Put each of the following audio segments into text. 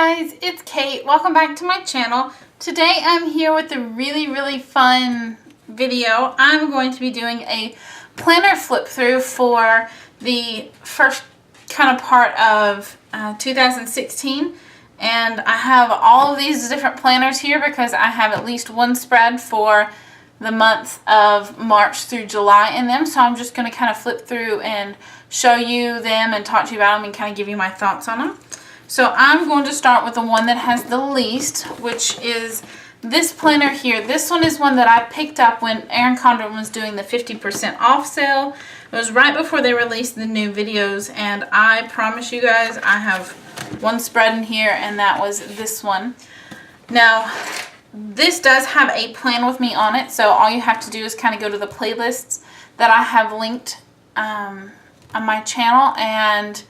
guys, it's Kate. Welcome back to my channel. Today I'm here with a really fun video. I'm going to be doing a planner flip through for the first kind of part of 2016, and I have all of these different planners here because I have at least one spread for the month of March through July in them, so I'm just going to kind of flip through and show you them and talk to you about them and kind of give you my thoughts on them. So I'm going to start with the one that has the least, which is this planner here. This one is one that I picked up when Erin Condren was doing the 50% off sale. It was right before they released the new videos, and I promise you guys I have one spread in here, and that was this one. Now, this does have a plan with me on it, so all you have to do is kind of go to the playlists that I have linked on my channel, and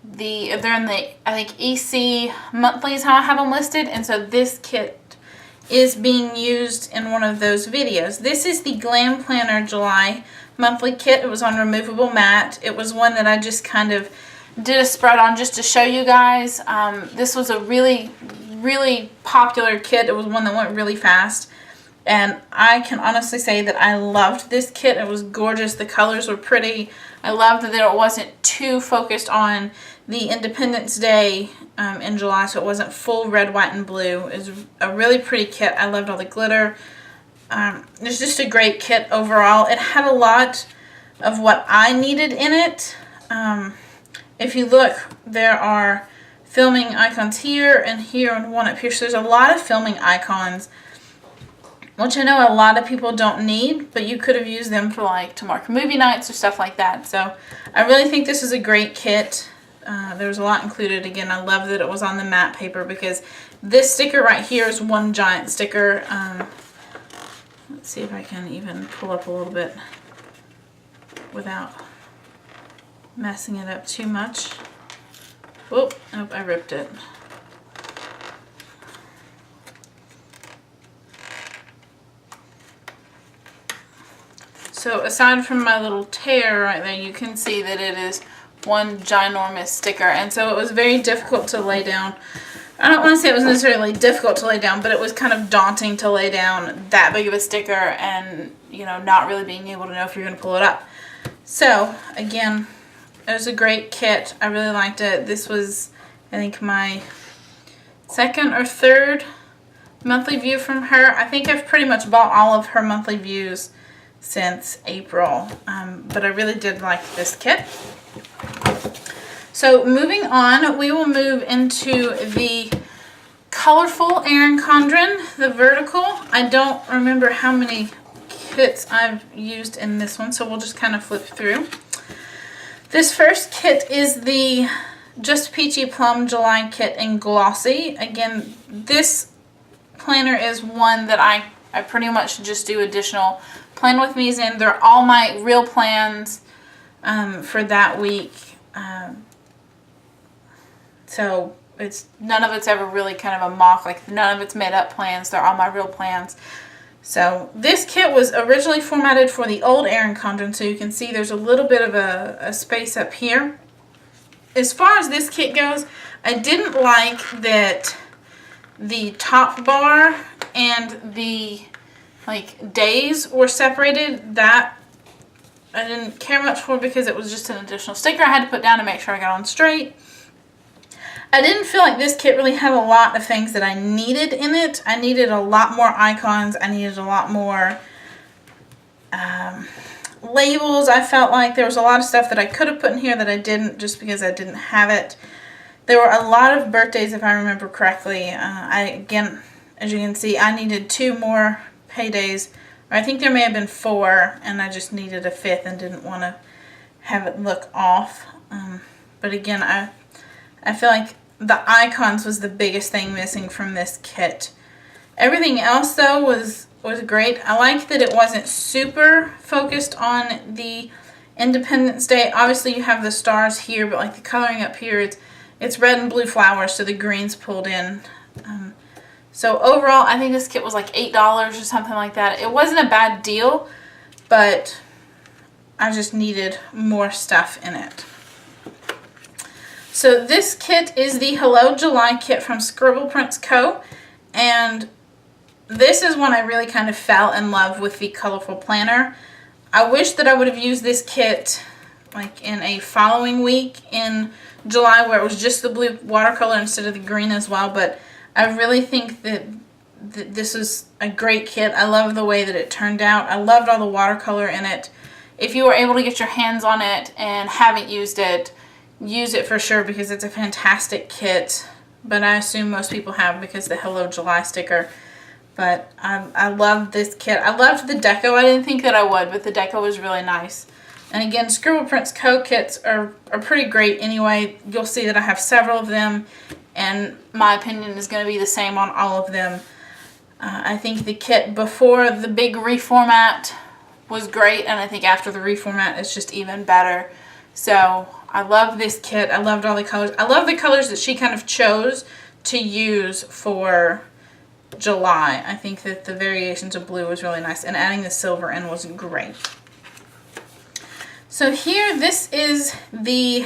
they're in the, I think, EC monthly is how I have them listed, and so this kit is being used in one of those videos. This is the Glam Planner July monthly kit. It was on removable mat. It was one that I just kind of did a spread on just to show you guys. This was a really popular kit. It was one that went really fast, and I can honestly say that I loved this kit. It was gorgeous. The colors were pretty. I loved that it wasn't too focused on the Independence Day in July, so it wasn't full red, white, and blue. It was a really pretty kit. I loved all the glitter. It's just a great kit overall. It had a lot of what I needed in it. If you look, there are filming icons here and here and one up here. So there's a lot of filming icons, which I know a lot of people don't need, but you could have used them for like to mark movie nights or stuff like that. So I really think this is a great kit. There was a lot included. Again, I love that it was on the matte paper because this sticker right here is one giant sticker. Let's see if I can even pull up a little bit without messing it up too much. Whoop, nope, I ripped it. So aside from my little tear right there, you can see that it is one ginormous sticker, and so it was very difficult to lay down. I don't want to say it was necessarily difficult to lay down, but it was kind of daunting to lay down that big of a sticker and, you know, not really being able to know if you're going to pull it up. So again, it was a great kit. I really liked it. This was, I think, my second or third monthly view from her. I think I've pretty much bought all of her monthly views since April, but I really did like this kit. So moving on, we will move into the colorful Erin Condren, the vertical. I don't remember how many kits I've used in this one, so we'll just kind of flip through. This first kit is the Just Peachy Plum July kit in Glossy. Again, this planner is one that I pretty much just do additional plan with me's in. They're all my real plans for that week. So it's none of it's ever really kind of a mock, like none of it's made up plans. They're all my real plans. So this kit was originally formatted for the old Erin Condren, so you can see there's a little bit of a space up here. As far as this kit goes, I didn't like that the top bar and the days were separated. That I didn't care much for because it was just an additional sticker I had to put down to make sure I got on straight. I didn't feel like this kit really had a lot of things that I needed in it. I needed a lot more icons. I needed a lot more labels. I felt like there was a lot of stuff that I could have put in here that I didn't just because I didn't have it. There were a lot of birthdays, if I remember correctly. Again, as you can see, I needed 2 more paydays. Or I think there may have been 4, and I just needed a 5th and didn't want to have it look off. But again, I feel like the icons was the biggest thing missing from this kit. Everything else, though, was great. I like that it wasn't super focused on the Independence Day. Obviously, you have the stars here, but like the coloring up here, it's red and blue flowers, so the green's pulled in. So overall, I think this kit was like $8 or something like that. It wasn't a bad deal, but I just needed more stuff in it. So this kit is the Hello July kit from Scribble Prints Co. And this is when I really kind of fell in love with the colorful planner. I wish that I would have used this kit like in a following week in July where it was just the blue watercolor instead of the green as well, but I really think that this is a great kit. I love the way that it turned out. I loved all the watercolor in it. If you were able to get your hands on it and haven't used it, use it for sure because it's a fantastic kit, but I assume most people have because the Hello July sticker. But I love this kit. I loved the deco. I didn't think that I would, but the deco was really nice. And again, Scribble Prints Co. kits are pretty great anyway. You'll see that I have several of them, and my opinion is going to be the same on all of them. I think the kit before the big reformat was great, and I think after the reformat it's just even better. So I love this kit. I loved all the colors. I love the colors that she kind of chose to use for July. I think that the variations of blue was really nice, and adding the silver in was great. So here, this is the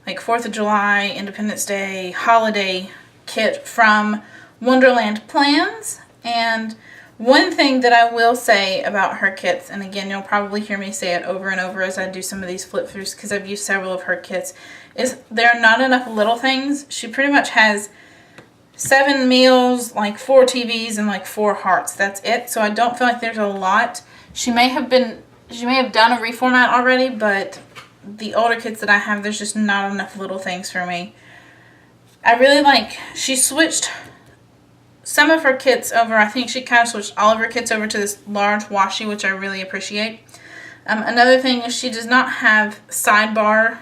like 4th of July, Independence Day, holiday kit from Wonderland Plans. And one thing that I will say about her kits, and again, you'll probably hear me say it over and over as I do some of these flip throughs because I've used several of her kits, is there are not enough little things. She pretty much has 7 meals, like 4 TVs, and like 4 hearts. That's it. So I don't feel like there's a lot. She may have done a reformat already, but the older kits that I have, there's just not enough little things for me. I really like, she switched some of her kits over. I think she kind of switched all of her kits over to this large washi, which I really appreciate. Another thing is she does not have sidebar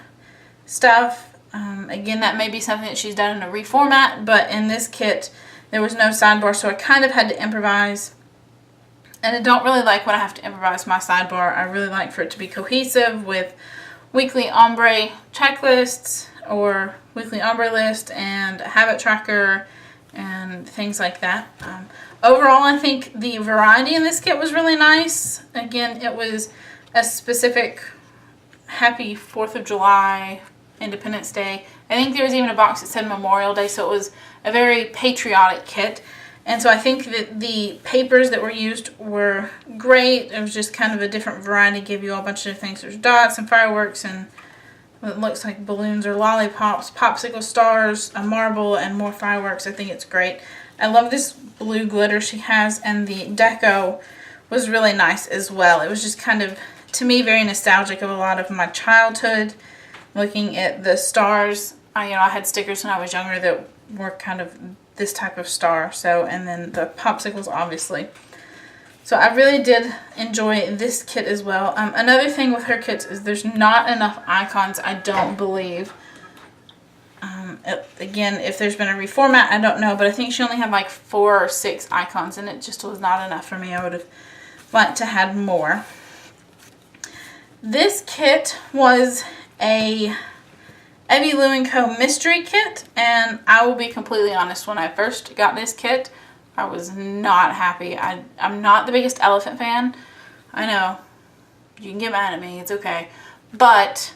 stuff. Again, that may be something that she's done in a reformat, but in this kit there was no sidebar, so I kind of had to improvise. And I don't really like when I have to improvise my sidebar. I really like for it to be cohesive with weekly ombre checklists or weekly ombre list and a habit tracker and things like that. Overall, I think the variety in this kit was really nice. Again, it was a specific happy 4th of July, Independence Day. I think there was even a box that said Memorial Day, so it was a very patriotic kit. And so I think that the papers that were used were great. It was just kind of a different variety, give you all a bunch of things. There's dots and fireworks and what looks like balloons or lollipops, popsicle stars, a marble, and more fireworks. I think it's great. I love this blue glitter she has, and the deco was really nice as well. It was just kind of, to me, very nostalgic of a lot of my childhood. Looking at the stars, I had stickers when I was younger that were kind of this type of star. So, and then the popsicles, obviously. So I really did enjoy this kit as well. Another thing with her kits is there's not enough icons, I don't believe. Again, if there's been a reformat, I don't know, but I think she only had like 4 or 6 icons, and it just was not enough for me. I would have liked to have more. This kit was a Evie Lou & Co. mystery kit, and I will be completely honest, when I first got this kit, I was not happy. I'm not the biggest elephant fan. I know, you can get mad at me, it's okay. But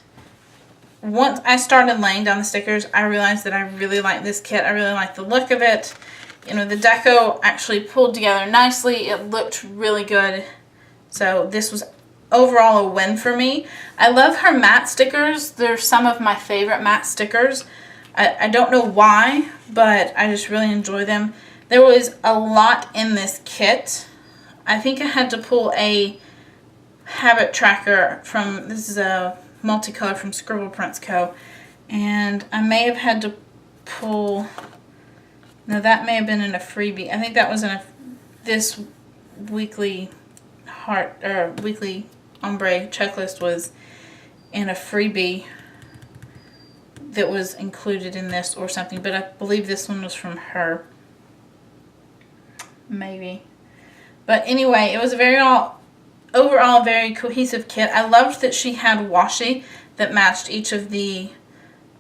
once I started laying down the stickers, I realized that I really like this kit. I really like the look of it. The deco actually pulled together nicely. It looked really good. So this was overall a win for me. I love her matte stickers. They're some of my favorite matte stickers. I don't know why, but I just really enjoy them. There was a lot in this kit. I think I had to pull a habit tracker from, this is a multicolor from Scribble Prints Co. And I may have had to pull, no, that may have been in a freebie. I think that was in this weekly heart, or weekly ombre checklist was in a freebie that was included in this or something, but I believe this one was from her. Maybe. But anyway, it was a overall very cohesive kit. I loved that she had washi that matched each of the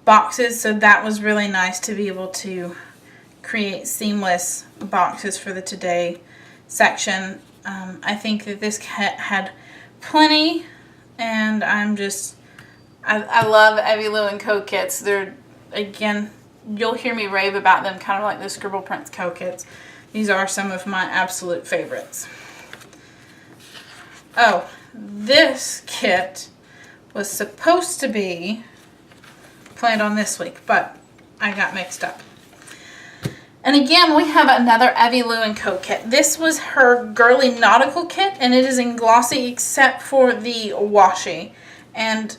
boxes, so that was really nice to be able to create seamless boxes for the Today section. I think that this kit had plenty, and I love Evie Lou and Co kits. They're, again, you'll hear me rave about them, kind of like the Scribble Prints Co kits. These are some of my absolute favorites. Oh, this kit was supposed to be planned on this week, but I got mixed up. And again, we have another Evie Lou and Co kit. This was her Girly Nautical kit, and it is in glossy except for the washi. And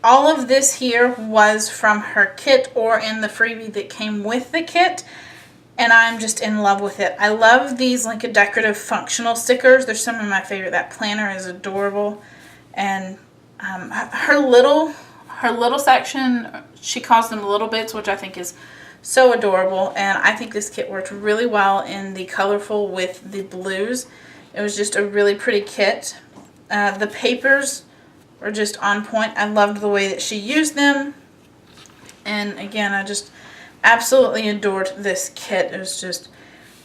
all of this here was from her kit or in the freebie that came with the kit. And I'm just in love with it. I love these like a decorative functional stickers. They're some of my favorite. That planner is adorable. And her little section, she calls them little bits, which I think is so adorable. And I think this kit worked really well in the colorful with the blues. It was just a really pretty kit. The papers were just on point. I loved the way that she used them. And again, I just absolutely adored this kit. It was just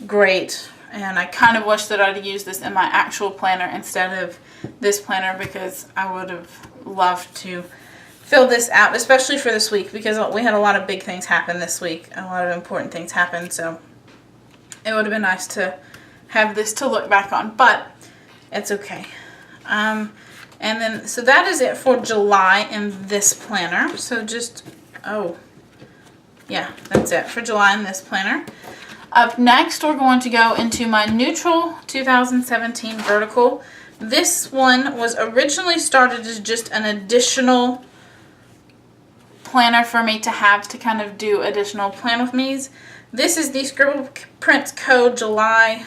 great. And I kind of wish that I'd used this in my actual planner instead of this planner, because I would have loved to fill this out, especially for this week, because we had a lot of big things happen this week. A lot of important things happened, so it would have been nice to have this to look back on, but it's okay. And then, so that is it for July in this planner. So just, yeah, that's it for July in this planner. Up next, we're going to go into my Neutral 2017 Vertical. This one was originally started as just an additional planner for me to have to kind of do additional plan with me's. This is the Scribble Prints Co. July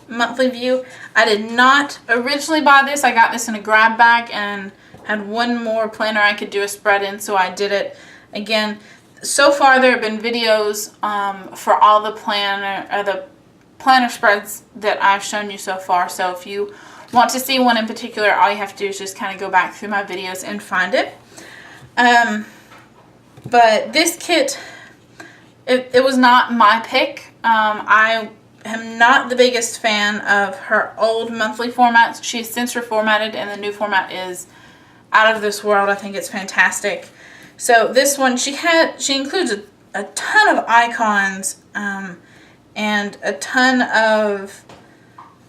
monthly view. I did not originally buy this. I got this in a grab bag and had one more planner I could do a spread in, so I did it. Again, so far there have been videos for all the planner spreads that I've shown you so far. So if you want to see one in particular, all you have to do is just kind of go back through my videos and find it. But this kit, it was not my pick. I am not the biggest fan of her old monthly formats. She's since reformatted, and the new format is out of this world. I think it's fantastic. So this one, she includes a ton of icons and a ton of,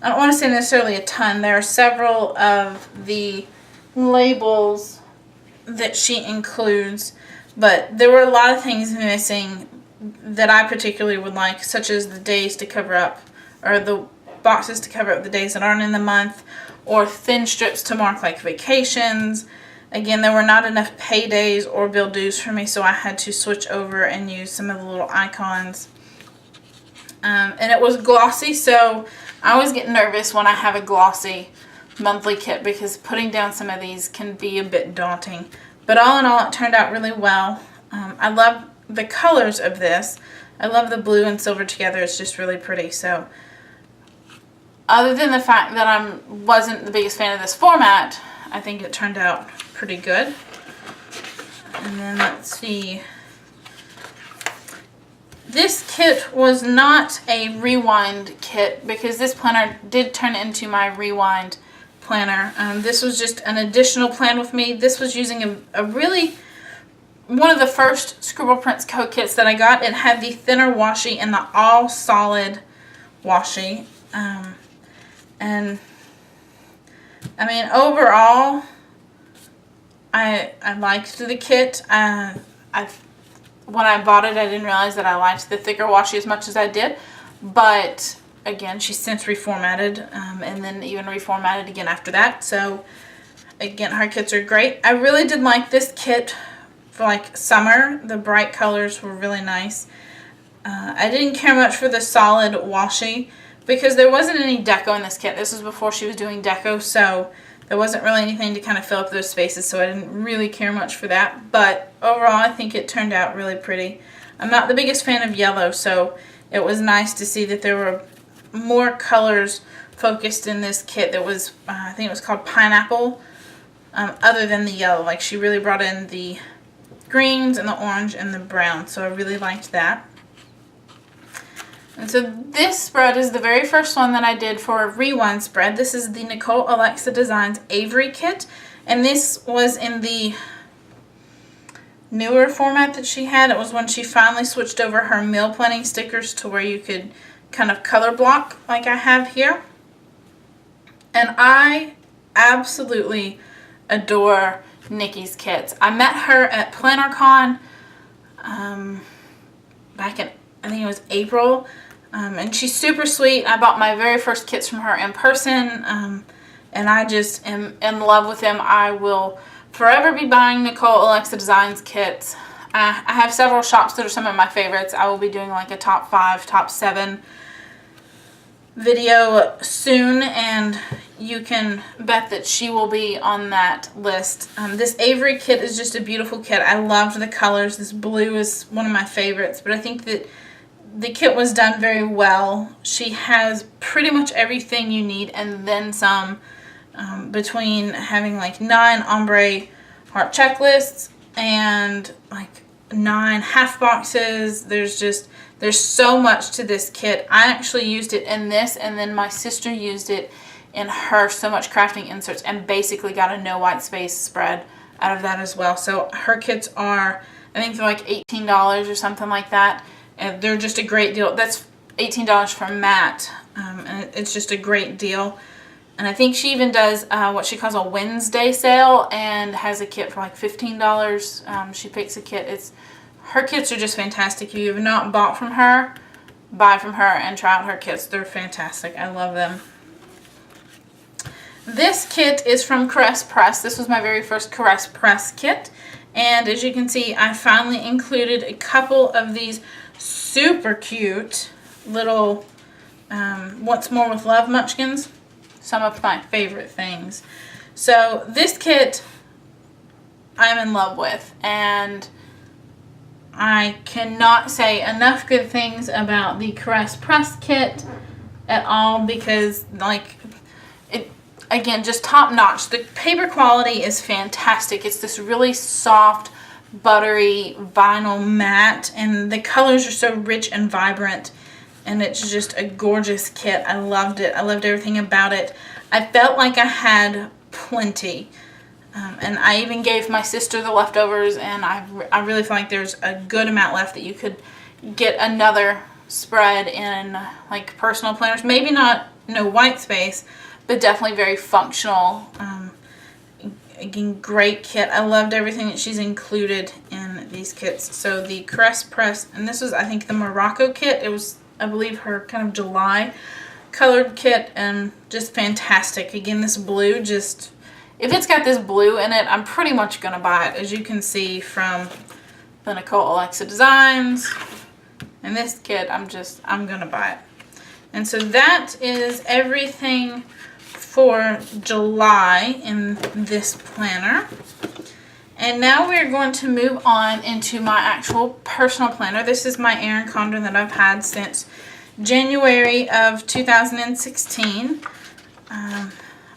I don't want to say necessarily a ton, there are several of the labels that she includes, but there were a lot of things missing that I particularly would like, such as the days to cover up, or the boxes to cover up the days that aren't in the month, or thin strips to mark like vacations. Again, there were not enough paydays or bill dues for me, so I had to switch over and use some of the little icons. And it was glossy, so I always get nervous when I have a glossy monthly kit, because putting down some of these can be a bit daunting. But all in all, it turned out really well. I love the colors of this. I love the blue and silver together. It's just really pretty. So other than the fact that I wasn't the biggest fan of this format, I think it turned out pretty good. And then let's see. This kit was not a rewind kit, because this planner did turn into my rewind planner. This was just an additional plan with me. This was using a really, one of the first Scribble Prints Co. kits that I got. It had the thinner washi and the all solid washi. And I mean, overall, I liked the kit. When I bought it, I didn't realize that I liked the thicker washi as much as I did. But again, she's since reformatted, and then even reformatted again after that. So again, her kits are great. I really did like this kit for like summer. The bright colors were really nice. I didn't care much for the solid washi, because there wasn't any deco in this kit. This was before she was doing deco, so there wasn't really anything to kind of fill up those spaces, so I didn't really care much for that. But overall, I think it turned out really pretty. I'm not the biggest fan of yellow, so it was nice to see that there were more colors focused in this kit that was, I think it was called Pineapple, other than the yellow. Like, she really brought in the greens and the orange and the brown, so I really liked that. And so this spread is the very first one that I did for a rewind spread. This is the Nicole Alexa Designs Avery kit, and this was in the newer format that she had. It was when she finally switched over her meal planning stickers to where you could kind of color block like I have here. And I absolutely adore Nikki's kits. I met her at PlannerCon back in, I think it was April, and she's super sweet. I bought my very first kits from her in person, and I just am in love with them. I will forever be buying Nicole Alexa Designs kits. I have several shops that are some of my favorites. I will be doing like a top 5, top 7 video soon, and you can bet that she will be on that list. This Avery kit is just a beautiful kit. I loved the colors. This blue is one of my favorites, but I think that the kit was done very well. She has pretty much everything you need and then some, between having like 9 ombre heart checklists and like 9 half boxes. There's so much to this kit. I actually used it in this, and then my sister used it in her So Much Crafting inserts and basically got a no white space spread out of that as well. So her kits are, I think they're like $18 or something like that. And they're just a great deal. That's $18 from Matt, and it's just a great deal. And I think she even does what she calls a Wednesday sale and has a kit for like $15. She picks a kit. Her kits are just fantastic. If you have not bought from her, buy from her and try out her kits. They're fantastic. I love them. This kit is from Caress Press. This was my very first Caress Press kit. And as you can see, I finally included a couple of these super cute little Once More with Love munchkins. Some of my favorite things. So this kit I'm in love with, and I cannot say enough good things about the Caress Press kit at all, because like it, again, just top notch. The paper quality is fantastic. It's this really soft, buttery vinyl matte, and the colors are so rich and vibrant, and it's just a gorgeous kit. I loved it. I loved everything about it. I felt like I had plenty. And I even gave my sister the leftovers, and I really feel like there's a good amount left that you could get another spread in like personal planners. Maybe not no white space, but definitely very functional. Again, great kit. I loved everything that she's included in these kits. So the Caress Press, and this was I think the Morocco kit. It was, I believe, her kind of July colored kit, and just fantastic. Again, this blue, just if it's got this blue in it, I'm pretty much going to buy it, as you can see from the Nicole Alexa Designs. And this kit, I'm going to buy it. And so that is everything for July in this planner. And now we're going to move on into my actual personal planner. This is my Erin Condren that I've had since January of 2016.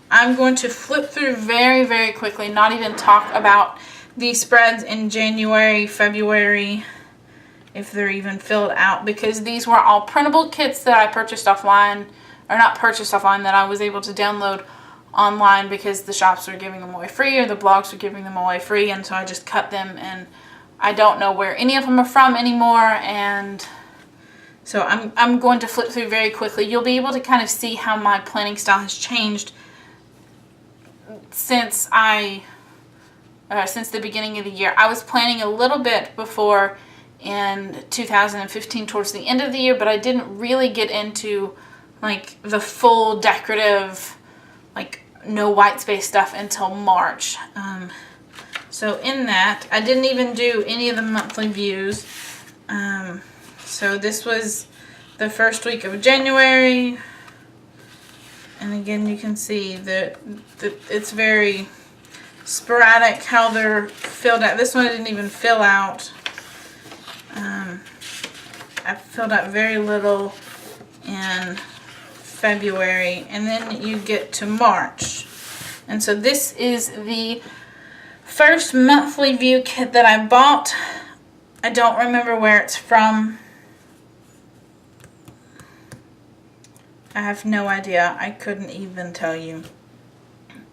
I'm going to flip through very, very quickly, not even talk about these spreads in January, February, if they're even filled out, because these were all printable kits that I purchased offline, or not purchased offline, that I was able to download online because the shops were giving them away free, or the blogs were giving them away free, and so I just cut them, and I don't know where any of them are from anymore, and so I'm going to flip through very quickly. You'll be able to kind of see how my planning style has changed since the beginning of the year. I was planning a little bit before in 2015 towards the end of the year, but I didn't really get into like the full decorative, like no white space stuff until March. So in that, I didn't even do any of the monthly views. So this was the first week of January. And again, you can see that it's very sporadic how they're filled out. This one I didn't even fill out. I filled out very little in February, and then you get to March. And so this is the first monthly view kit that I bought. I don't remember where it's from. I have no idea. I couldn't even tell you.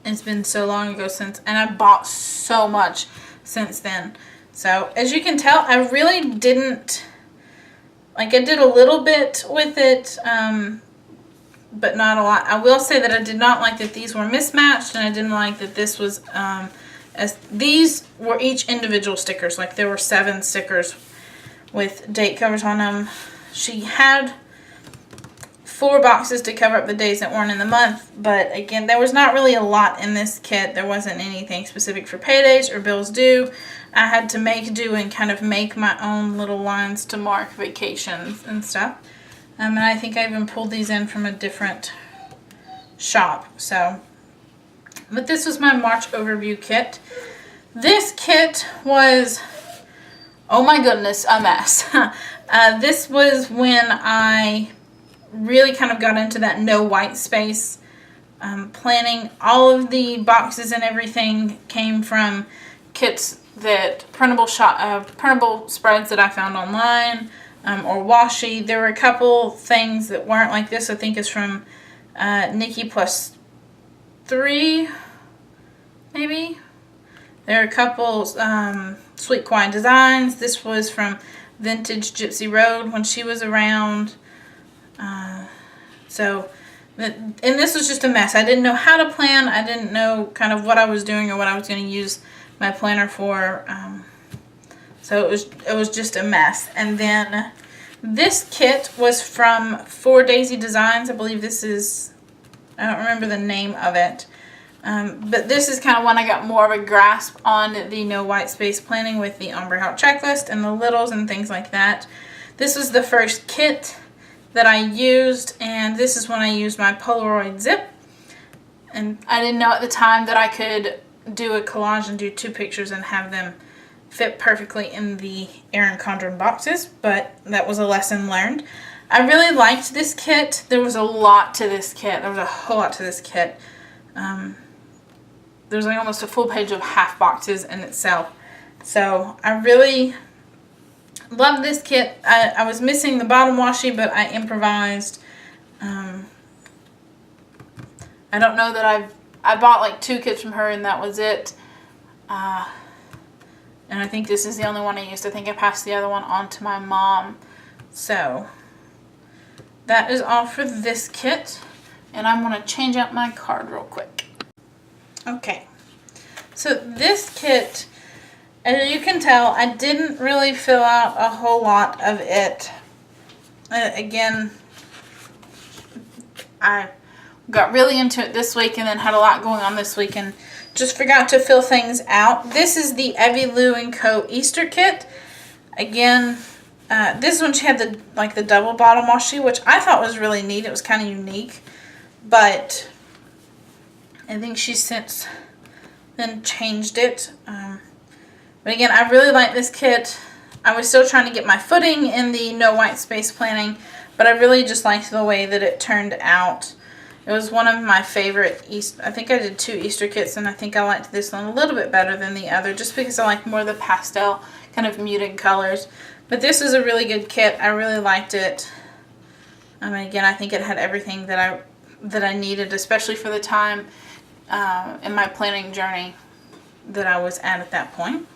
It's been so long ago since, and I bought so much since then. So as you can tell, I really didn't, like I did a little bit with it, but not a lot. I will say that I did not like that these were mismatched, and I didn't like that this was, as these were each individual stickers. Like there were 7 stickers with date covers on them. She had 4 boxes to cover up the days that weren't in the month, but again, there was not really a lot in this kit. There wasn't anything specific for paydays or bills due. I had to make do and kind of make my own little lines to mark vacations and stuff. And I think I even pulled these in from a different shop. So, but this was my March overview kit. This kit was, oh my goodness, a mess. This was when I really kind of got into that no white space planning. All of the boxes and everything came from kits that printable spreads that I found online, or washi. There were a couple things that weren't like this. I think it's from Nikki Plus 3, maybe. There are a couple Sweet Quiet Designs. This was from Vintage Gypsy Road when she was around. And this was just a mess. I didn't know how to plan. I didn't know kind of what I was doing or what I was going to use my planner for. So it was just a mess. And then this kit was from 4 Daisy Designs. I believe this is, I don't remember the name of it. But this is kind of when I got more of a grasp on the no white space planning with the ombre heart checklist and the littles and things like that. This was the first kit that I used, and this is when I used my Polaroid zip. And I didn't know at the time that I could do a collage and do 2 pictures and have them fit perfectly in the Erin Condren boxes, but that was a lesson learned. I really liked this kit. There was a lot to this kit. There was a whole lot to this kit. There's like almost a full page of half boxes in itself. So I really love this kit. I was missing the bottom washi, but I improvised. I don't know that I bought like 2 kits from her and that was it. And I think this is the only one I used. I think I passed the other one on to my mom. So that is all for this kit. And I'm going to change out my card real quick. Okay. So this kit, as you can tell, I didn't really fill out a whole lot of it. Again, I got really into it this week and then had a lot going on this week and just forgot to fill things out. This is the Evie Lou & Co. Easter kit. Again, this one she had the double bottom washi, which I thought was really neat. It was kind of unique, but I think she's since then changed it. But again, I really like this kit. I was still trying to get my footing in the no white space planning, but I really just liked the way that it turned out. It was one of my favorite I think I did 2 Easter kits, and I think I liked this one a little bit better than the other, just because I like more of the pastel kind of muted colors. But this is a really good kit. I really liked it. Again, I think it had everything that I needed, especially for the time in my planning journey that I was at that point.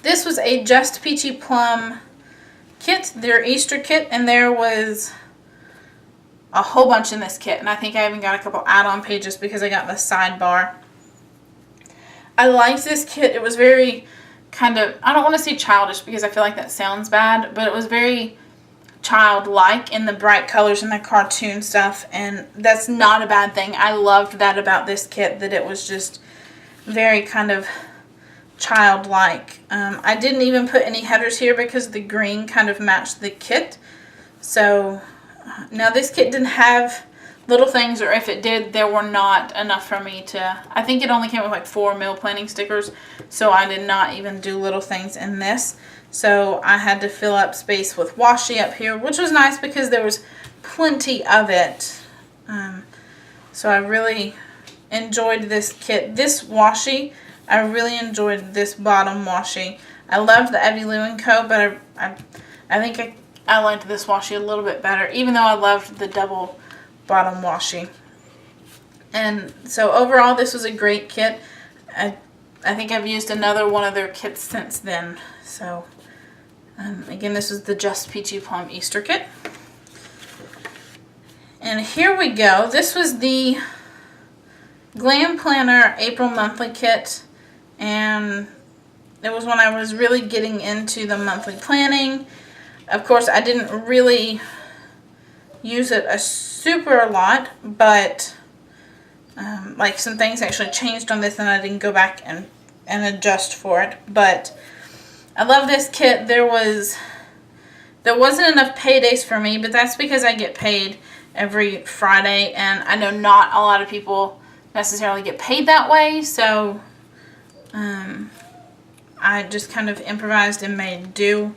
This was a Just Peachy Plum kit, their Easter kit, and there was a whole bunch in this kit, and I think I even got a couple add-on pages because I got the sidebar. I liked this kit. It was very kind of, I don't want to say childish because I feel like that sounds bad, but it was very childlike in the bright colors and the cartoon stuff, and that's not a bad thing. I loved that about this kit, that it was just very kind of childlike. I didn't even put any headers here because the green kind of matched the kit. So now this kit didn't have little things, or if it did, there were not enough for me to, I think it only came with like 4 meal planning stickers, so I did not even do little things in this. So I had to fill up space with washi up here, which was nice because there was plenty of it. So I really enjoyed this kit. This washi, I really enjoyed this bottom washi. I loved the Evie Lou & Co., but I think I liked this washi a little bit better, even though I loved the double bottom washi. And so overall, this was a great kit. I think I've used another one of their kits since then. So, again, this is the Just Peachy Plum Easter kit. And here we go. This was the Glam Planner April monthly kit. And it was when I was really getting into the monthly planning. Of course, I didn't really use it a super lot, but like some things actually changed on this and I didn't go back and adjust for it. But I love this kit. There wasn't enough paydays for me, but that's because I get paid every Friday, and I know not a lot of people necessarily get paid that way, so I just kind of improvised and made do,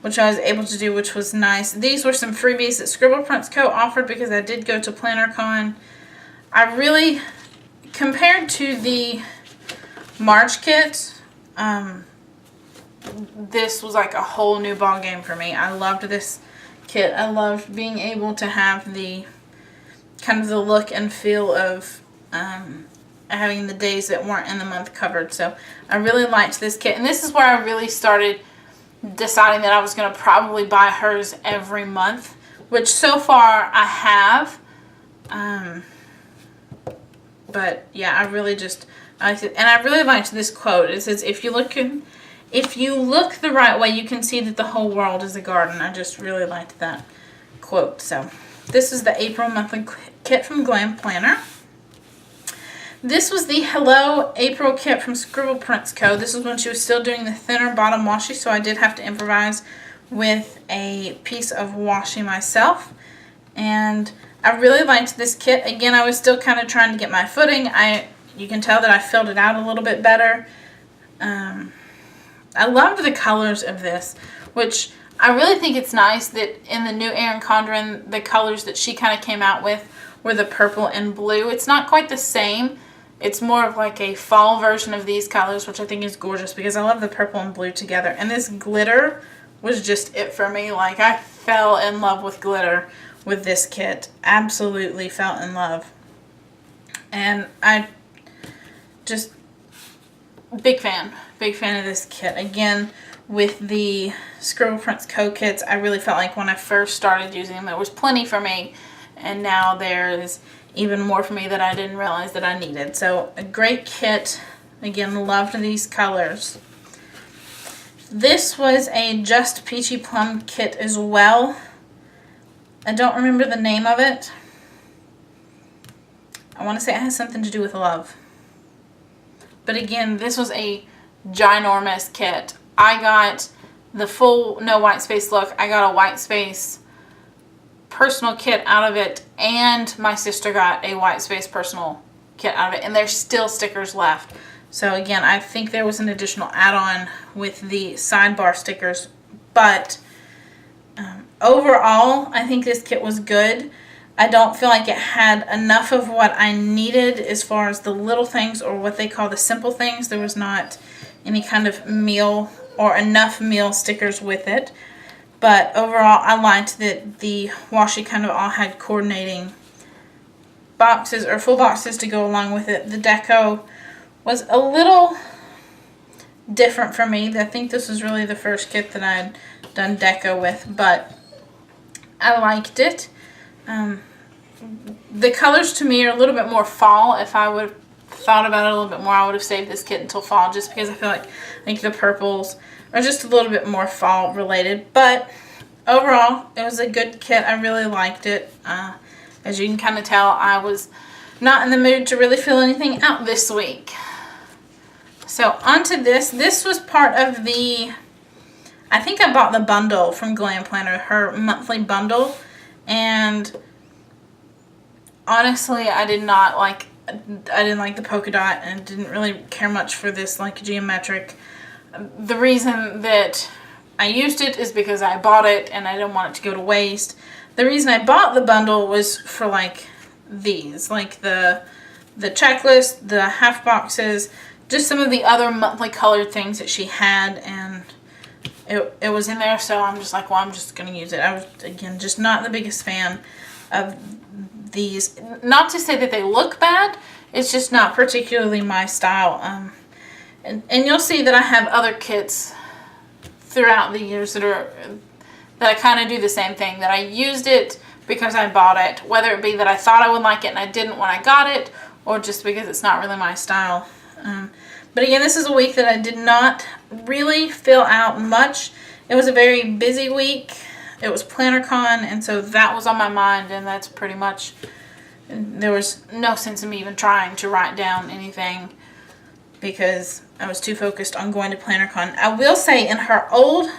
which I was able to do, which was nice. These were some freebies that Scribble Prints Co. offered because I did go to PlannerCon. I really, compared to the March kit, this was like a whole new ball game for me. I loved this kit. I loved being able to have the kind of the look and feel of having the days that weren't in the month covered. So I really liked this kit, and this is where I really started deciding that I was going to probably buy hers every month, which so far I have. But yeah, I really just liked it, and I really liked this quote. It says, "If you look the right way, you can see that the whole world is a garden." I just really liked that quote. So this is the April monthly kit from Glam Planner. This was the Hello April kit from Scribble Prints Co. This is when she was still doing the thinner bottom washi, so I did have to improvise with a piece of washi myself. And I really liked this kit. Again, I was still kind of trying to get my footing. You can tell that I filled it out a little bit better. I loved the colors of this, which I really think it's nice that in the new Erin Condren, the colors that she kind of came out with were the purple and blue. It's not quite the same. It's more of like a fall version of these colors, which I think is gorgeous because I love the purple and blue together. And this glitter was just it for me. Like, I fell in love with glitter with this kit. Absolutely fell in love. And I just, big fan of this kit. Again, with the Scribble Prints Co. kits, I really felt like when I first started using them, there was plenty for me. And now there's even more for me that I didn't realize that I needed. So a great kit. Again, loved these colors. This was a Just Peachy Plum kit as well. I don't remember the name of it. I want to say it has something to do with love. But again, this was a ginormous kit. I got the full no white space look. I got a white space personal kit out of it, and my sister got a white space personal kit out of it, and there's still stickers left. So again, I think there was an additional add-on with the sidebar stickers, but overall, I think this kit was good. I don't feel like it had enough of what I needed as far as the little things, or what they call the simple things. There was not any kind of meal or enough meal stickers with it. But overall, I liked that the washi kind of all had coordinating boxes or full boxes to go along with it. The deco was a little different for me. I think this was really the first kit that I had done deco with, but I liked it. The colors to me are a little bit more fall. If I would have thought about it a little bit more, I would have saved this kit until fall, just because I think the purples are just a little bit more fall related. But overall, it was a good kit. I really liked it. As you can kind of tell, I was not in the mood to really fill anything out this week. So onto this. This was part of the, I think I bought the bundle from Glam Planner, her monthly bundle, and honestly, I didn't like the polka dot and didn't really care much for this like geometric. The reason that I used it is because I bought it and I didn't want it to go to waste. The reason I bought the bundle was for like these, like the checklist, the half boxes, just some of the other monthly colored things that she had, and it was in there, so I'm just like, well, I'm just going to use it. I was, again, just not the biggest fan of these. Not to say that they look bad, it's just not particularly my style. And you'll see that I have other kits throughout the years that I kind of do the same thing, that I used it because I bought it, whether it be that I thought I would like it and I didn't when I got it, or just because it's not really my style. But again, this is a week that I did not really fill out much. It was a very busy week. It was PlannerCon, and so that was on my mind, and that's pretty much, there was no sense in me even trying to write down anything because I was too focused on going to PlannerCon. I will say in her old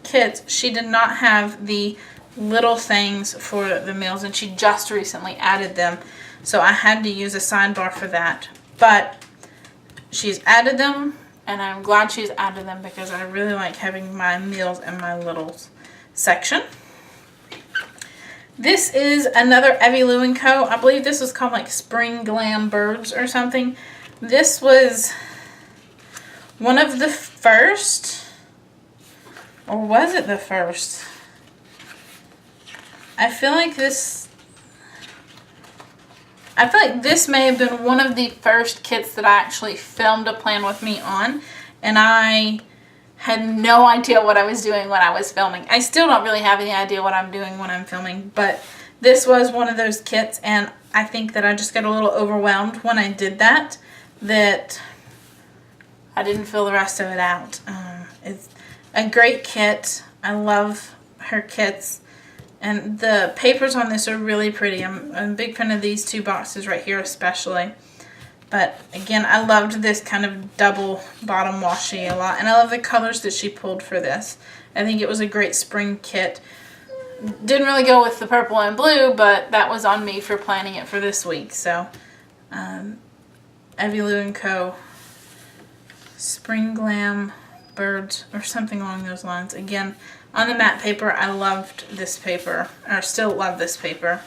kits, she did not have the little things for the meals, and she just recently added them, so I had to use a sidebar for that. But she's added them, and I'm glad she's added them because I really like having my meals in my littles section. This is another Evie Lou & Co. I believe this was called like Spring Glam Birds or something. This was one of the first, or was it the first? I feel like this may have been one of the first kits that I actually filmed a plan with me on, and I had no idea what I was doing when I was filming. I still don't really have any idea what I'm doing when I'm filming, but this was one of those kits, and I think that I just got a little overwhelmed when I did that I didn't fill the rest of it out. It's a great kit. I love her kits. And the papers on this are really pretty. I'm a big fan of these two boxes right here especially. But again, I loved this kind of double bottom washi a lot. And I love the colors that she pulled for this. I think it was a great spring kit. Didn't really go with the purple and blue, but that was on me for planning it for this week. So, Evie Lou & Co. Spring Glam Birds or something along those lines. Again, on the matte paper, I loved this paper, or still love this paper.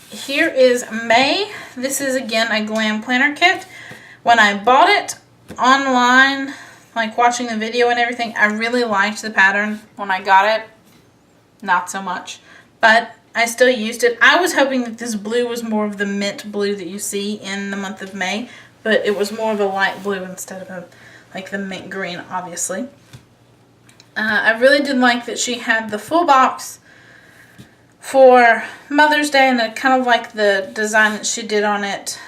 Here is May. This is again a glam planner kit. When I bought it online, like watching the video and everything, I really liked the pattern. When I got it, not so much. But I still used it. I was hoping that this blue was more of the mint blue that you see in the month of May, but it was more of a light blue instead of like the mint green, obviously. I really did like that she had the full box for Mother's Day, and I kind of like the design that she did on it.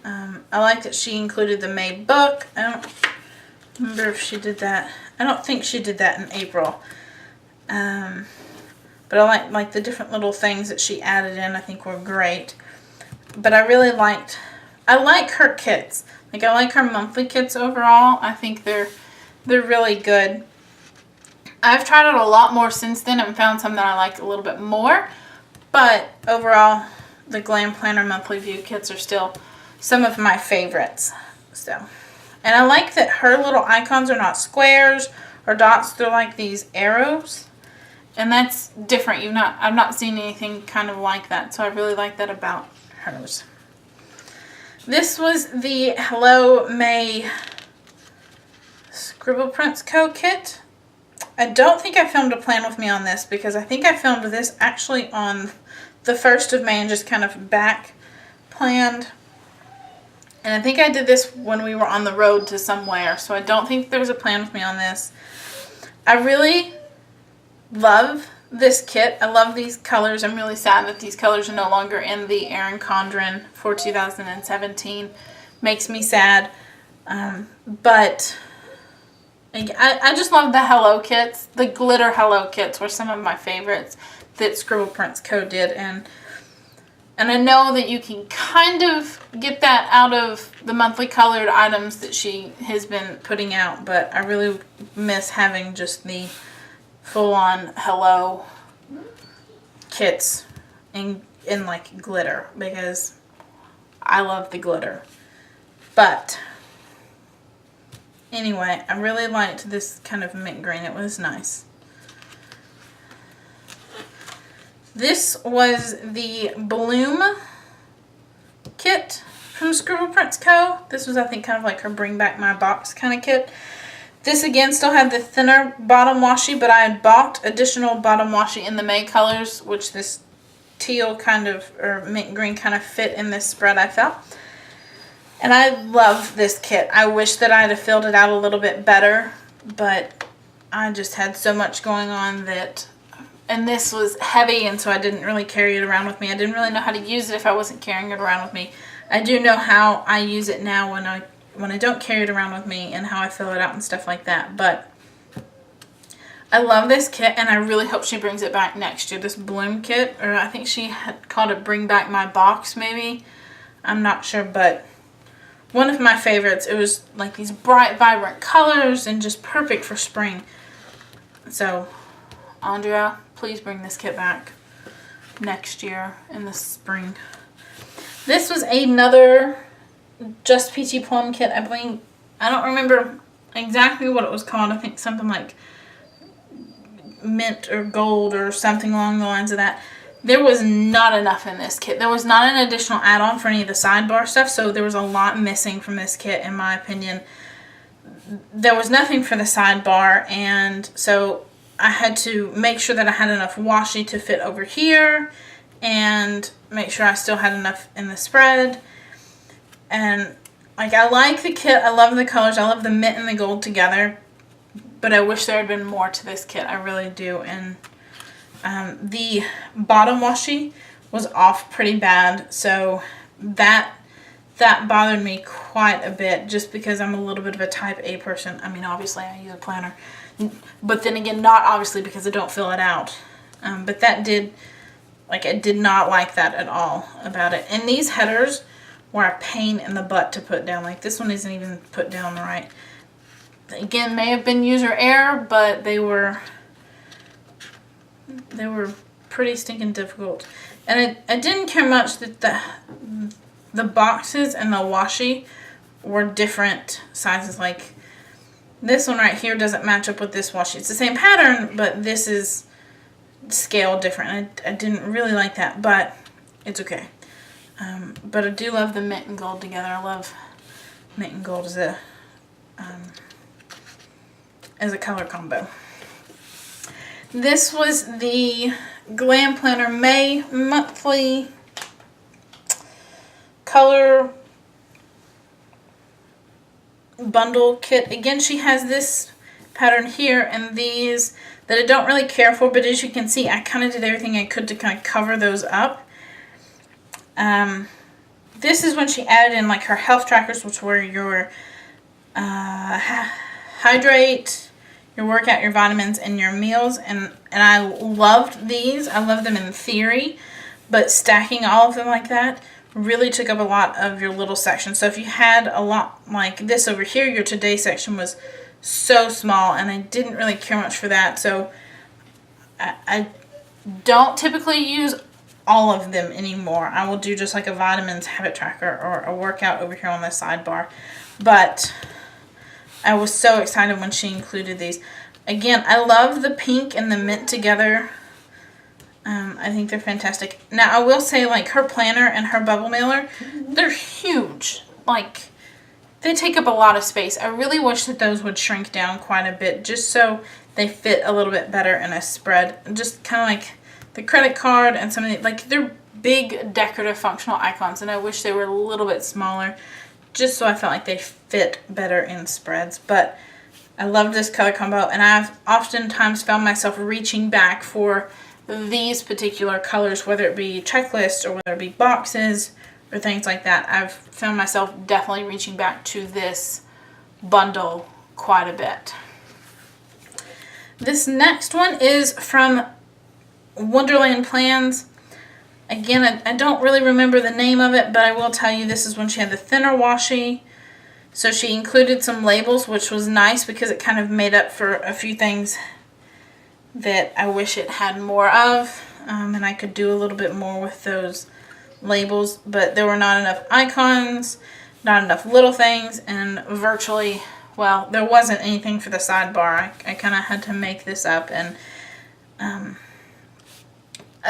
I like that she included the May book. I don't remember if she did that. I don't think she did that in April. But I like the different little things that she added in. I think were great. But I really like her kits. Like I like her monthly kits overall. I think they're really good. I've tried it a lot more since then and found some that I like a little bit more. But overall, the Glam Planner Monthly View kits are still some of my favorites. So, and I like that her little icons are not squares or dots. They're like these arrows. And that's different. I've not seen anything kind of like that. So I really like that about hers. This was the Hello May Scribble Prints Co. kit. I don't think I filmed a plan with me on this because I think I filmed this actually on the 1st of May and just kind of back planned. And I think I did this when we were on the road to somewhere, so I don't think there was a plan with me on this. I really love this kit. I love these colors. I'm really sad that these colors are no longer in the Erin Condren for 2017. Makes me sad. But I just love the Hello kits. The glitter Hello kits were some of my favorites that Scribble Prints Co. did. And I know that you can kind of get that out of the monthly colored items that she has been putting out. But I really miss having just the full-on Hello kits in like glitter. Because I love the glitter. But anyway, I really liked this kind of mint green. It was nice. This was the Bloom kit from Scribble Prints Co. This was, I think, kind of like her Bring Back My Box kind of kit. This, again, still had the thinner bottom washi, but I had bought additional bottom washi in the May colors, which this teal kind of, or mint green kind of fit in this spread, I felt. And I love this kit. I wish that I'd have filled it out a little bit better, but I just had so much going on that, and this was heavy, and so I didn't really carry it around with me. I didn't really know how to use it if I wasn't carrying it around with me. I do know how I use it now when I don't carry it around with me, and how I fill it out and stuff like that. But I love this kit, and I really hope she brings it back next year. This bloom kit, or I think she had called it Bring Back My Box, maybe. I'm not sure, but one of my favorites. It was like these bright, vibrant colors and just perfect for spring. So, Andrea, please bring this kit back next year in the spring. This was another Just Peachy Plum kit. I believe, I don't remember exactly what it was called. I think something like mint or gold or something along the lines of that. There was not enough in this kit. There was not an additional add-on for any of the sidebar stuff, so there was a lot missing from this kit, in my opinion. There was nothing for the sidebar, and so I had to make sure that I had enough washi to fit over here, and make sure I still had enough in the spread. And like, I like the kit. I love the colors. I love the mint and the gold together, but I wish there had been more to this kit. I really do. And the bottom washi was off pretty bad, so that bothered me quite a bit, just because I'm a little bit of a type A person. I mean, obviously I use a planner, but then again, not obviously, because I don't fill it out. But that did, like, I did not like that at all about it. And these headers were a pain in the butt to put down. Like, this one isn't even put down right. Again, may have been user error, but they were pretty stinking difficult. And I didn't care much that the boxes and the washi were different sizes. Like, this one right here doesn't match up with this washi. It's the same pattern, but this is scale different. I didn't really like that, but it's okay. But I do love the mint and gold together. I love mint and gold as a color combo. This was the Glam Planner May monthly color bundle kit. Again, she has this pattern here and these that I don't really care for, but as you can see, I kind of did everything I could to kind of cover those up. This is when she added in like her health trackers, which were your hydrate, your workout, your vitamins, and your meals. And I loved these. I love them in theory, but stacking all of them like that really took up a lot of your little section. So if you had a lot like this over here, your today section was so small, and I didn't really care much for that. So I don't typically use all of them anymore. I will do just like a vitamins habit tracker or a workout over here on the sidebar. But I was so excited when she included these. Again, I love the pink and the mint together. I think they're fantastic. Now, I will say, like, her planner and her bubble mailer, they're huge. Like, they take up a lot of space. I really wish that those would shrink down quite a bit, just so they fit a little bit better in a spread. Just kind of like the credit card and some of the, like, they're big decorative functional icons, and I wish they were a little bit smaller, just so I felt like they fit better in spreads. But I love this color combo, and I've oftentimes found myself reaching back for these particular colors, whether it be checklists or whether it be boxes or things like that. I've found myself definitely reaching back to this bundle quite a bit. This next one is from Wonderland Plans. Again, I don't really remember the name of it, but I will tell you this is when she had the thinner washi. So she included some labels, which was nice because it kind of made up for a few things that I wish it had more of. And I could do a little bit more with those labels, but there were not enough icons, not enough little things, and virtually, well, there wasn't anything for the sidebar. I kind of had to make this up, and I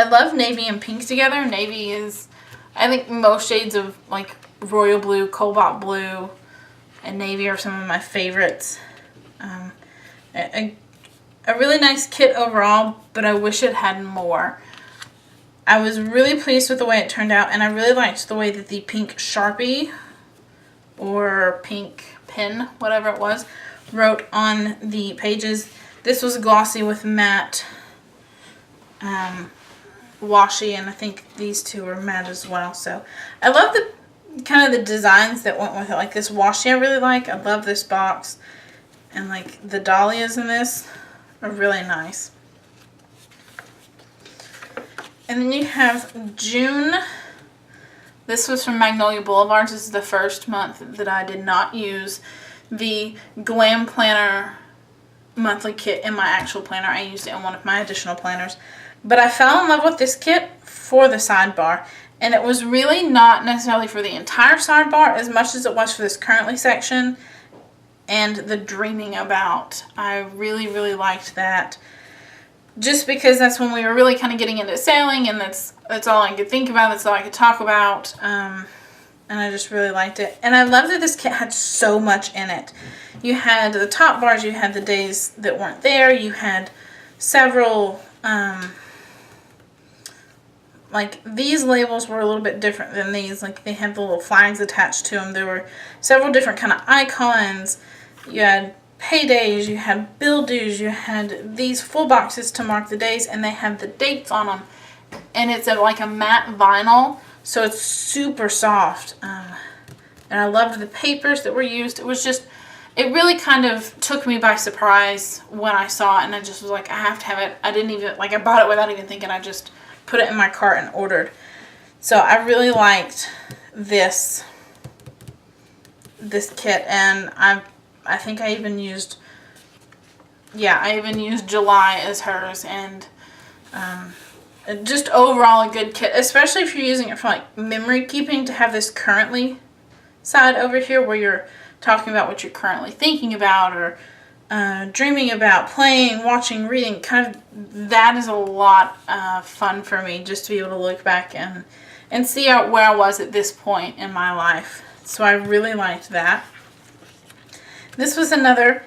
love navy and pink together. Navy is, I think most shades of like royal blue, cobalt blue, and navy are some of my favorites. A really nice kit overall, but I wish it had more. I was really pleased with the way it turned out, and I really liked the way that the pink Sharpie or pink pen, whatever it was, wrote on the pages. This was glossy with matte washi, and I think these two are matte as well. So I love the kind of the designs that went with it. Like this washi I really like. I love this box. And like the dahlias in this are really nice. And then you have June. This was from Magnolia Boulevard. This is the first month that I did not use the Glam Planner monthly kit in my actual planner. I used it in one of my additional planners. But I fell in love with this kit for the sidebar. And it was really not necessarily for the entire sidebar as much as it was for this currently section and the dreaming about. I really, really liked that. Just because that's when we were really kind of getting into sailing, and that's all I could think about, that's all I could talk about, and I just really liked it. And I love that this kit had so much in it. You had the top bars, you had the days that weren't there, you had several, like these labels were a little bit different than these. Like they had the little flags attached to them. There were several different kind of icons. You had paydays, you had bill dues, you had these full boxes to mark the days, and they have the dates on them. And it's like a matte vinyl, so it's super soft. And I loved the papers that were used. It was just, it really kind of took me by surprise when I saw it, and I just was like, I have to have it. I didn't even, like I bought it without even thinking. I just put it in my cart and ordered. So I really liked this kit, and I think I even used, yeah, I even used July as hers, and just overall a good kit, especially if you're using it for like memory keeping, to have this currently side over here where you're talking about what you're currently thinking about or dreaming about, playing, watching, reading. Kind of, that is a lot of fun for me, just to be able to look back and see where I was at this point in my life. So I really liked that. This was another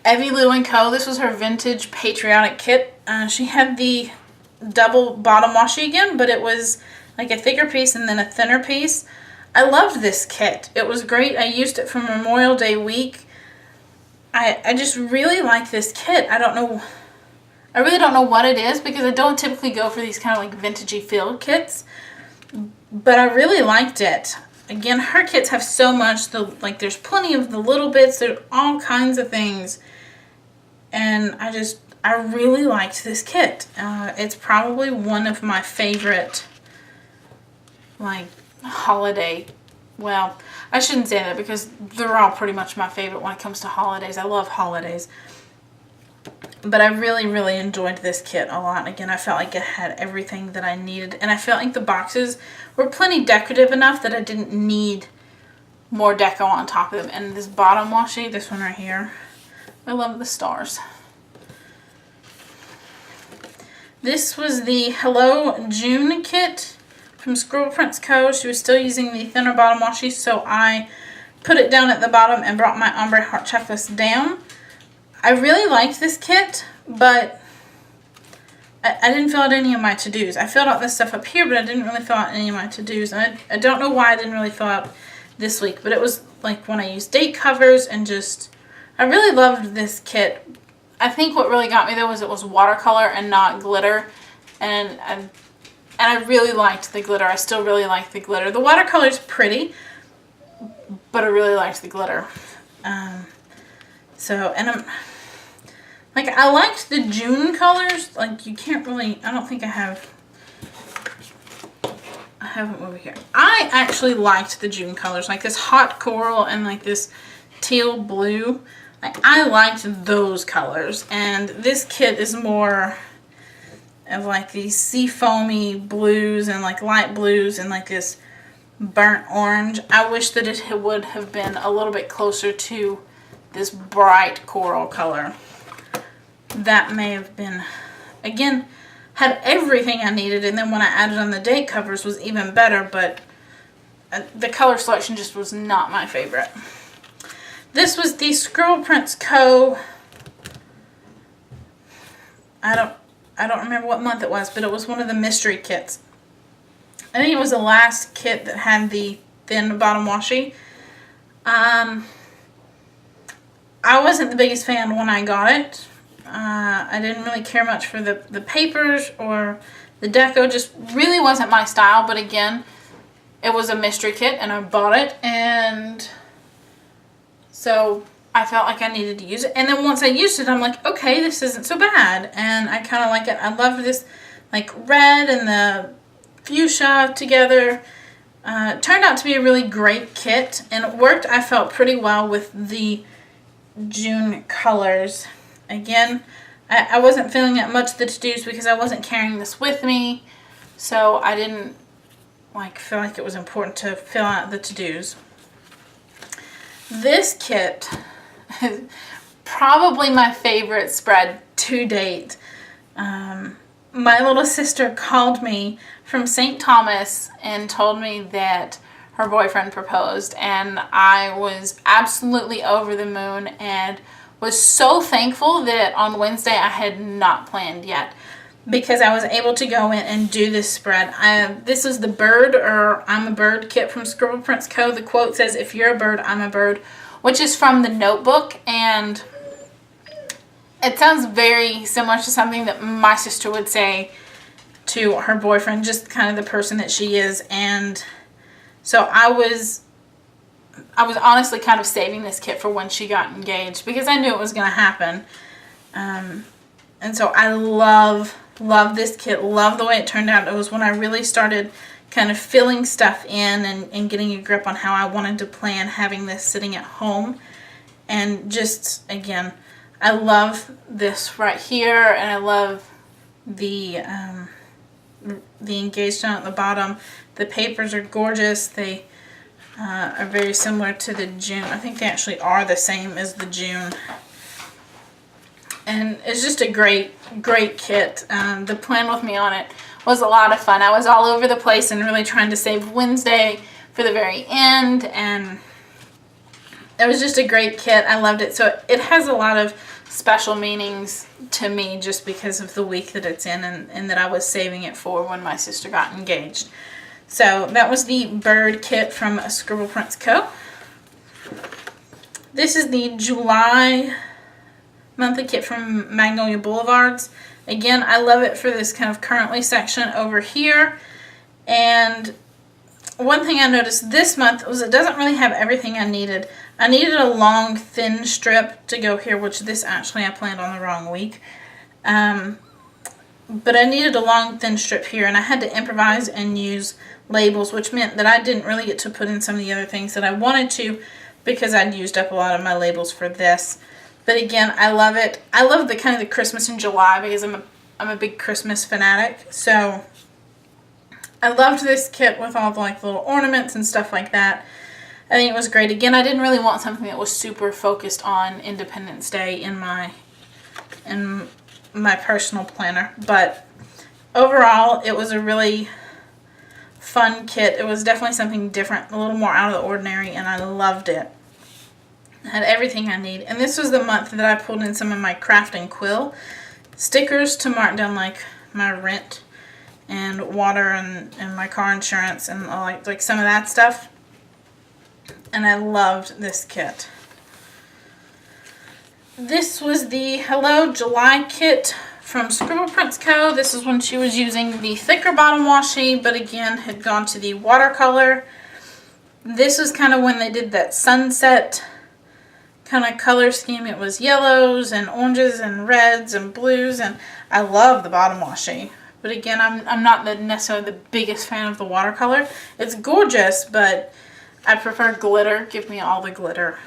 Evie Lou & Co. This was her vintage patriotic kit. She had the double bottom washi again, but it was like a thicker piece and then a thinner piece. I loved this kit. It was great. I used it for Memorial Day week. I just really like this kit. I really don't know what it is, because I don't typically go for these kind of like vintagey feel kits, but I really liked it. Again, her kits have so much, like there's plenty of the little bits, there's all kinds of things, and I really liked this kit. It's probably one of my favorite, like, holiday, well, I shouldn't say that because they're all pretty much my favorite when it comes to holidays. I love holidays. But I really, really enjoyed this kit a lot. Again, I felt like it had everything that I needed. And I felt like the boxes were plenty decorative enough that I didn't need more deco on top of them. And this bottom washi, this one right here, I love the stars. This was the Hello June kit from Scribble Prints Co. She was still using the thinner bottom washi, so I put it down at the bottom and brought my ombre heart checklist down. I really liked this kit, but I didn't fill out any of my to-dos. I filled out this stuff up here, but I didn't really fill out any of my to-dos. I don't know why I didn't really fill out this week, but it was like when I used date covers and just, I really loved this kit. I think what really got me though was it was watercolor and not glitter, and I really liked the glitter. I still really like the glitter. The watercolor is pretty, but I really liked the glitter. I liked the June colors. Like, you can't really, I don't think I have them over here. I actually liked the June colors, like this hot coral and like this teal blue. Like, I liked those colors, and this kit is more of like these sea foamy blues and like light blues and like this burnt orange. I wish that it would have been a little bit closer to this bright coral color. That may have been, again, had everything I needed, and then when I added on the date covers was even better, but the color selection just was not my favorite. This was the Scribble Prints Co. I don't remember what month it was, but it was one of the mystery kits. I think it was the last kit that had the thin bottom washi. I wasn't the biggest fan when I got it. I didn't really care much for the papers or the deco. Just really wasn't my style. But again, it was a mystery kit and I bought it. And so I felt like I needed to use it. And then once I used it, I'm like, okay, this isn't so bad. And I kind of like it. I love this like red and the fuchsia together. Turned out to be a really great kit, and it worked, I felt, pretty well with the June colors. Again, I wasn't feeling that much the to-dos because I wasn't carrying this with me, so I didn't feel like it was important to fill out the to-dos. This kit is probably my favorite spread to date. My little sister called me from St. Thomas and told me that her boyfriend proposed, and I was absolutely over the moon and was so thankful that on Wednesday I had not planned yet because I was able to go in and do this spread. This is the Bird or I'm a Bird kit from Scribble Prints Co. The quote says, "If you're a bird, I'm a bird," which is from the Notebook, and it sounds very similar to something that my sister would say to her boyfriend, just kind of the person that she is. And so I was honestly kind of saving this kit for when she got engaged because I knew it was going to happen. And so I love this kit, love the way it turned out. It was when I really started kind of filling stuff in and getting a grip on how I wanted to plan having this sitting at home. And just, again, I love this right here, and I love the engagement at the bottom. The papers are gorgeous. They are very similar to the June. I think they actually are the same as the June. And it's just a great kit. The plan with me on it was a lot of fun. I was all over the place and really trying to save Wednesday for the very end, and it was just a great kit. I loved it. So it has a lot of special meanings to me just because of the week that it's in and that I was saving it for when my sister got engaged. So that was the Bird kit from Scribble Prints Co. This is the July monthly kit from Magnolia Boulevards. Again, I love it for this kind of currently section over here. And one thing I noticed this month was it doesn't really have everything I needed. I needed a long, thin strip to go here, which this actually I planned on the wrong week. But I needed a long, thin strip here, and I had to improvise and use labels, which meant that I didn't really get to put in some of the other things that I wanted to because I'd used up a lot of my labels for this. But again, I love it. I love the kind of the Christmas in July because I'm a big Christmas fanatic. So I loved this kit with all the little ornaments and stuff like that. I think it was great. Again, I didn't really want something that was super focused on Independence Day in my personal planner, but overall it was a really fun kit. It was definitely something different, a little more out of the ordinary, and I loved it. It had everything I need. And this was the month that I pulled in some of my craft and quill stickers to mark down my rent and water and my car insurance and like some of that stuff. And I loved this kit. This was the Hello July kit from Scribble Prints Co. This is when she was using the thicker bottom washi, but again had gone to the watercolor. This was kind of when they did that sunset kind of color scheme. It was yellows and oranges and reds and blues, and I love the bottom washi. But again, I'm not necessarily the biggest fan of the watercolor. It's gorgeous, but I prefer glitter. Give me all the glitter.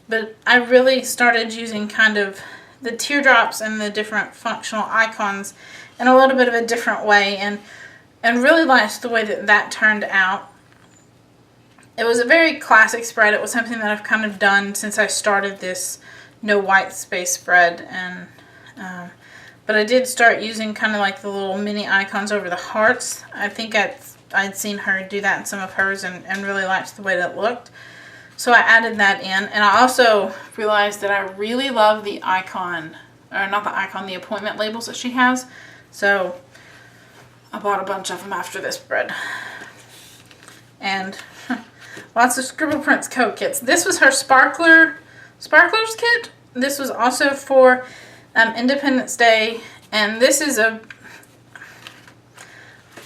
But I really started using kind of the teardrops and the different functional icons in a little bit of a different way, and really liked the way that turned out. It was a very classic spread. It was something that I've kind of done since I started this no white space spread, and but I did start using kind of like the little mini icons over the hearts. I think I'd seen her do that in some of hers and really liked the way that looked. So I added that in, and I also realized that I really love the icon, or not the icon, the appointment labels that she has. So I bought a bunch of them after this spread. And Lots of Scribble Prints coat kits. This was her Sparklers kit. This was also for Independence Day. And this is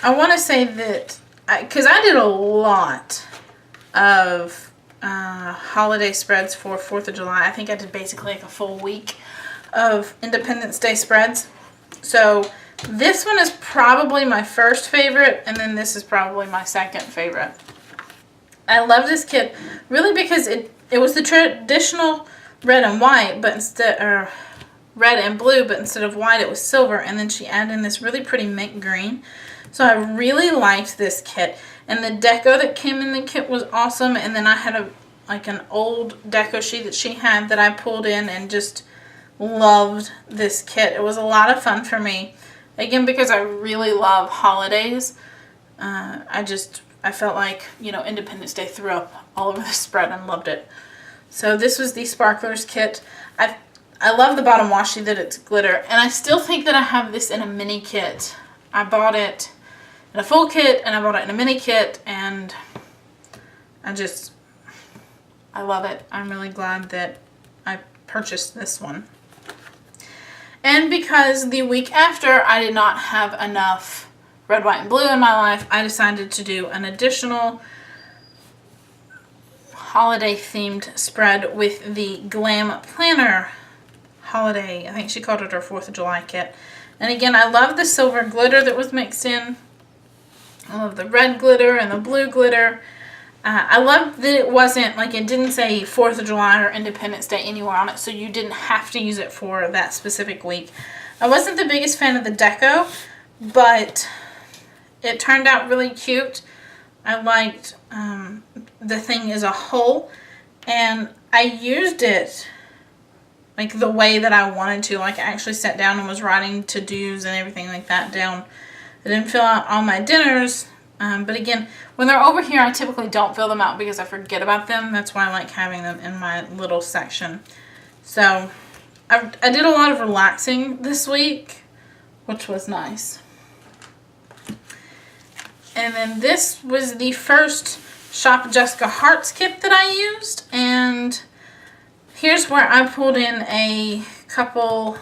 I want to say that, because I did a lot of holiday spreads for 4th of July. I think I did basically like a full week of Independence Day spreads. So this one is probably my first favorite, and then this is probably my second favorite. I love this kit really because it was the traditional red and white, but red and blue, but instead of white it was silver, and then she added in this really pretty mint green. So I really liked this kit, and the deco that came in the kit was awesome. And then I had an old deco sheet that she had that I pulled in, and just loved this kit. It was a lot of fun for me, again, because I really love holidays. I felt like, you know, Independence Day threw up all over the spread and loved it. So this was the Sparklers kit. I love the bottom washi that it's glitter, and I still think that I have this in a mini kit. I bought it in a full kit, and I bought it in a mini kit, and I love it. I'm really glad that I purchased this one. And because the week after I did not have enough red, white, and blue in my life, I decided to do an additional holiday themed spread with the Glam Planner holiday. I think she called it her 4th of July kit. And again, I love the silver glitter that was mixed in. I love the red glitter and the blue glitter. I love that it wasn't, like, it didn't say 4th of July or Independence Day anywhere on it, so you didn't have to use it for that specific week. I wasn't the biggest fan of the deco, but it turned out really cute. I liked the thing as a whole, and I used it like the way that I wanted to. Like, I actually sat down and was writing to-dos and everything like that down. I didn't fill out all my dinners, but again, when they're over here, I typically don't fill them out because I forget about them. That's why I like having them in my little section. So I did a lot of relaxing this week, which was nice. And then this was the first Shop Jessica Hearts kit that I used, and here's where I pulled in a couple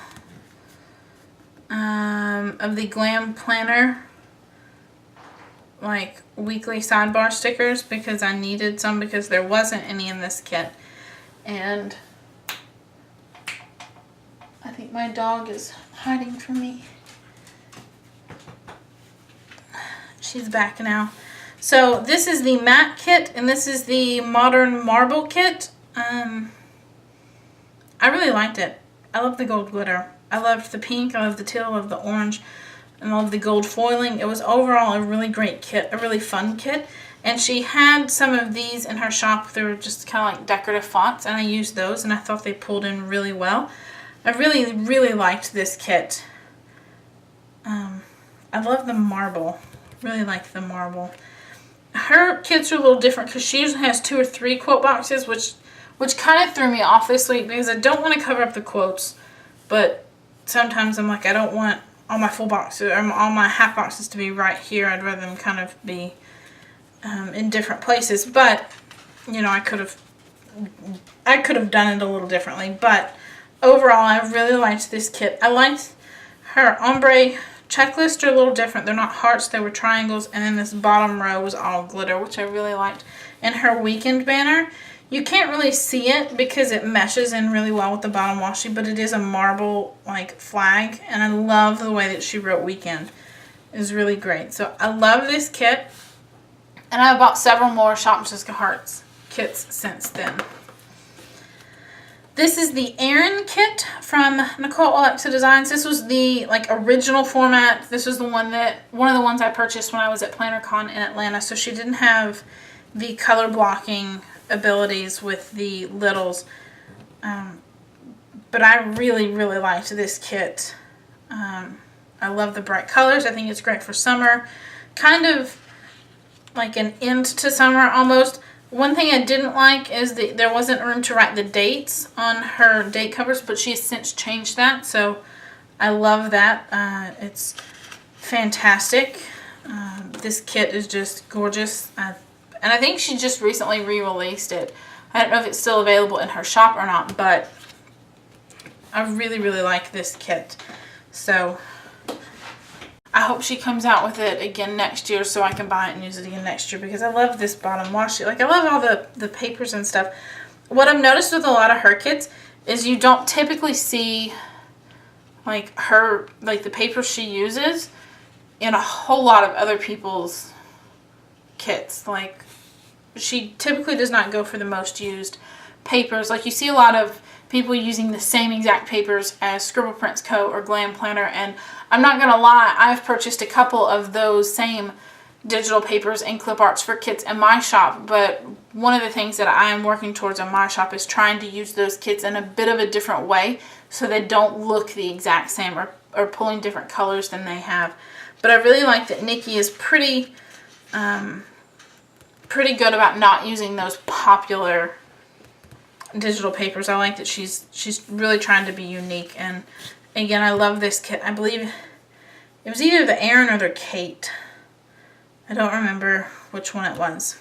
of the Glam Planner, like, weekly sidebar stickers, because I needed some because there wasn't any in this kit. And I think my dog is hiding from me. She's back now. So this is the matte kit, and this is the modern marble kit. I really liked it. I love the gold glitter. I loved the pink, I loved the teal, I loved the orange, and I loved the gold foiling. It was overall a really great kit, a really fun kit. And she had some of these in her shop. They were just kind of like decorative fonts, and I used those, and I thought they pulled in really well. I really, really liked this kit. I love the marble. Really like the marble. Her kits are a little different because she usually has 2 or 3 quote boxes, which kind of threw me off this week because I don't want to cover up the quotes, but sometimes I'm like, I don't want all my full boxes or all my half boxes to be right here. I'd rather them kind of be in different places. But you know, I could have done it a little differently. But overall, I really liked this kit. I liked her ombre checklists are a little different. They're not hearts, they were triangles, and then this bottom row was all glitter, which I really liked. And her weekend banner, you can't really see it because it meshes in really well with the bottom washi, but it is a marble like flag, and I love the way that she wrote weekend. It was really great. So I love this kit, and I've bought several more Shop Jessica Hearts kits since then. This is the Erin kit from Nicole Alexa Designs. This was the original format. This was one of the ones I purchased when I was at PlannerCon in Atlanta. So she didn't have the color blocking abilities with the littles. But I really, really liked this kit. I love the bright colors. I think it's great for summer. Kind of like an end to summer almost. One thing I didn't like is that there wasn't room to write the dates on her date covers, but she has since changed that, so I love that. It's fantastic. This kit is just gorgeous. I And I think she just recently re-released it. I don't know if it's still available in her shop or not, but I really, really like this kit. So I hope she comes out with it again next year so I can buy it and use it again next year, because I love this bottom washi. Like, I love all the papers and stuff. What I've noticed with a lot of her kits is you don't typically see like the paper she uses in a whole lot of other people's kits. Like, she typically does not go for the most used papers. Like, you see a lot of people using the same exact papers as Scribble Prints Co. or Glam Planner, and I'm not gonna lie, I've purchased a couple of those same digital papers and clip arts for kits in my shop, but one of the things that I am working towards in my shop is trying to use those kits in a bit of a different way so they don't look the exact same, or pulling different colors than they have. But I really like that Nikki is pretty good about not using those popular digital papers. I like that she's really trying to be unique. And again, I love this kit. I believe it was either the Erin or the Kate. I don't remember which one it was.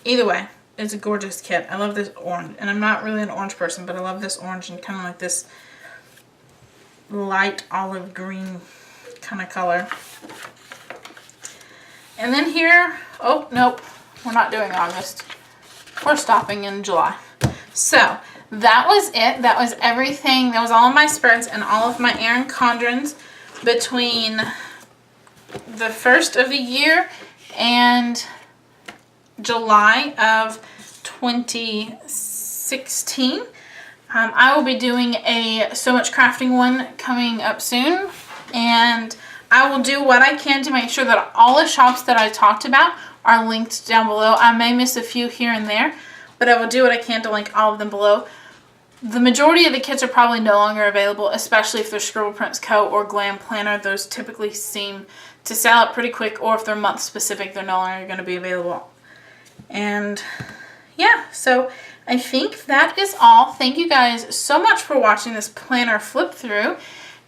Either way, it's a gorgeous kit. I love this orange. And I'm not really an orange person, but I love this orange and kind of like this light olive green kind of color. And then here, oh, nope, we're not doing August. We're stopping in July. So that was it. That was everything. That was all of my spreads and all of my Erin Condrens between the first of the year and July of 2016. I will be doing a So Much Crafting one coming up soon, and I will do what I can to make sure that all the shops that I talked about are linked down below. I may miss a few here and there, but I will do what I can to link all of them below. The majority of the kits are probably no longer available, especially if they're Scribble Prints Co. or Glam Planner. Those typically seem to sell out pretty quick, or if they're month specific, they're no longer going to be available. And yeah, so I think that is all. Thank you guys so much for watching this planner flip through.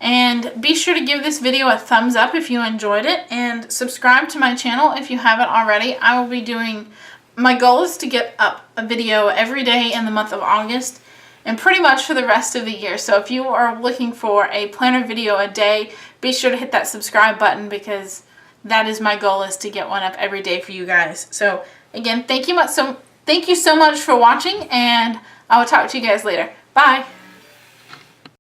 And be sure to give this video a thumbs up if you enjoyed it, and subscribe to my channel if you haven't already. I will be doing, my goal is to get up a video every day in the month of August and pretty much for the rest of the year. So if you are looking for a planner video a day, be sure to hit that subscribe button, because that is my goal, is to get one up every day for you guys. So again, thank you so much for watching, and I will talk to you guys later. Bye!